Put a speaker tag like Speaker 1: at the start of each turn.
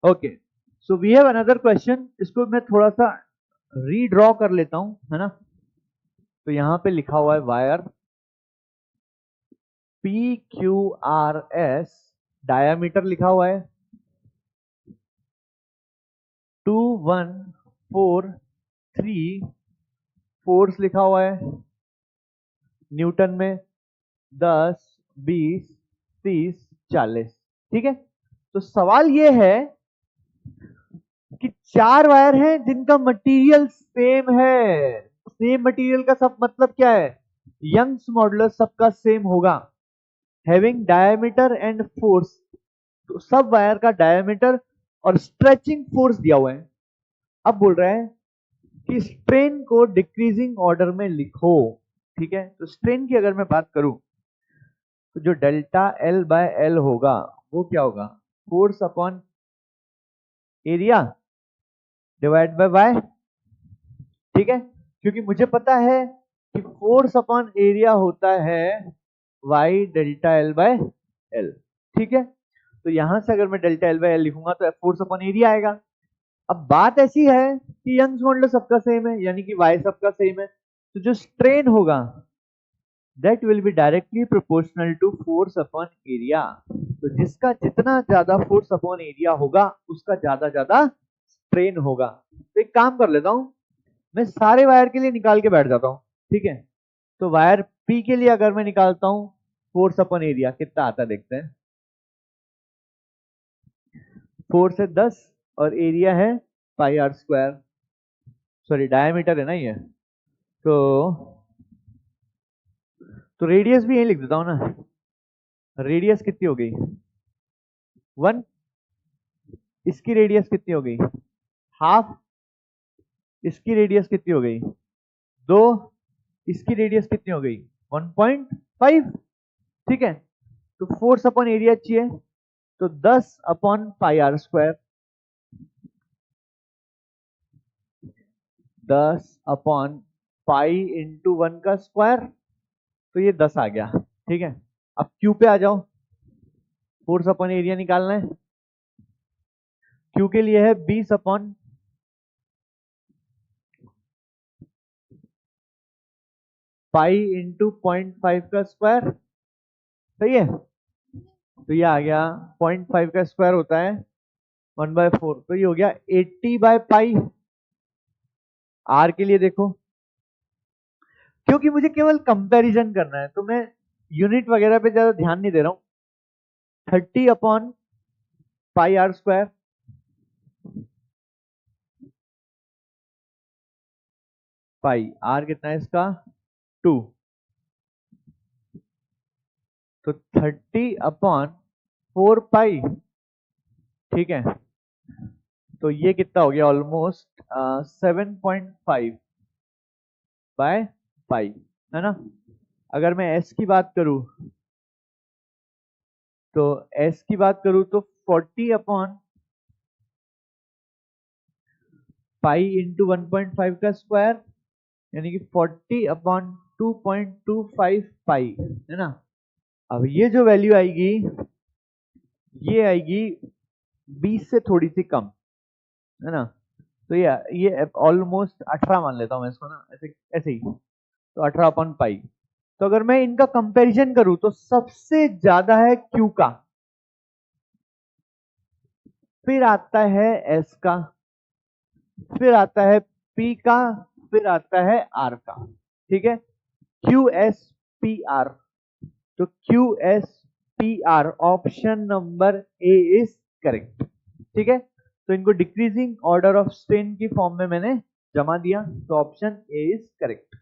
Speaker 1: Okay, so we have another question. इसको मैं थोड़ा सा रीड्रॉ कर लेता हूं, है ना। तो यहां पे लिखा हुआ है वायर PQRS, डायामीटर लिखा हुआ है 2143, फोर्स लिखा हुआ है न्यूटन में 10, 20, 30, 40। ठीक है, तो सवाल ये है कि चार वायर हैं जिनका मटेरियल सेम है। सेम मटेरियल का सब मतलब क्या है? यंग्स मॉडुलस सबका सेम होगा। हैविंग डायमीटर एंड फोर्स, तो सब वायर का डायमीटर और स्ट्रेचिंग फोर्स दिया हुआ है। अब बोल रहा है कि स्ट्रेन को डिक्रीजिंग ऑर्डर में लिखो। ठीक है, तो स्ट्रेन की अगर मैं बात करूं तो जो डेल्टा L बाय L होगा वो क्या होगा? Force upon area divide by Y. ठीक है, क्योंकि मुझे पता है कि फोर्स अपॉन एरिया होता है Y delta L by L। ठीक है, तो यहां से अगर मैं डेल्टा L बाय L लिखूंगा तो फोर्स अपॉन एरिया आएगा। अब बात ऐसी है कि यंग्स मॉडुलस सबका सेम है, यानी कि वाई सबका सेम है, तो जो स्ट्रेन होगा that will be directly proportional to force upon area। तो जिसका जितना ज्यादा फोर्स अपॉन एरिया होगा उसका ज्यादा ज्यादा स्ट्रेन होगा। तो एक काम कर लेता हूं, मैं सारे वायर के लिए निकाल के बैठ जाता हूं। ठीक है, तो वायर P के लिए अगर मैं निकालता हूं फोर्स अपॉन एरिया कितना आता है देखते हैं। फोर्स है 10 और एरिया है पाई आर स्क्वायर, सॉरी डायमीटर है ना ये। तो रेडियस भी यही लिख देता हूं ना। रेडियस कितनी हो गई? 1। इसकी रेडियस कितनी हो गई? हाफ। इसकी रेडियस कितनी हो गई? 2। इसकी रेडियस कितनी हो गई? 1.5। ठीक है, तो फोर्स अपॉन एरिया चाहिए, तो 10 upon pi R square, 10 upon pi into 1 का स्क्वायर, तो ये 10 आ गया। ठीक है, अब क्यू पे आ जाओ, फोर्स अपॉन एरिया निकालना है। क्यू के लिए है 20 अपॉन पाई इंटू 0.5 का स्क्वायर। सही है, तो ये आ गया 0.5 का स्क्वायर होता है 1/4, तो ये हो गया 80 बाय पाई। आर के लिए देखो, क्योंकि मुझे केवल कंपैरिजन करना है तो मैं यूनिट वगैरह पे ज्यादा ध्यान नहीं दे रहा हूं। 30 upon pi R square, pi R कितना है इसका? 2। तो 30 अपॉन 4 पाई। ठीक है, तो ये कितना हो गया? ऑलमोस्ट 7.5 बाय पाई, है ना। अगर मैं एस की बात करूं तो 40 अपॉन पाई इंटू 1.5 का स्क्वायर, यानी कि 40 अपॉन 2.25 पाई, है ना। अब ये जो वैल्यू आएगी ये आएगी 20 से थोड़ी सी कम, है ना। तो ये ऑलमोस्ट 18 मान लेता हूं मैं इसको ना, ऐसे ऐसे ही। तो 18 अपॉन पाई। तो अगर मैं इनका कंपैरिजन करूं तो सबसे ज्यादा है क्यू का, फिर आता है एस का, फिर आता है पी का, फिर आता है आर का। ठीक है, क्यू एस पी आर। तो Q S P R option number A is correct. ठीक है, तो इनको डिक्रीजिंग ऑर्डर ऑफ स्ट्रेन की फॉर्म में मैंने जमा दिया, तो ऑप्शन ए इज करेक्ट।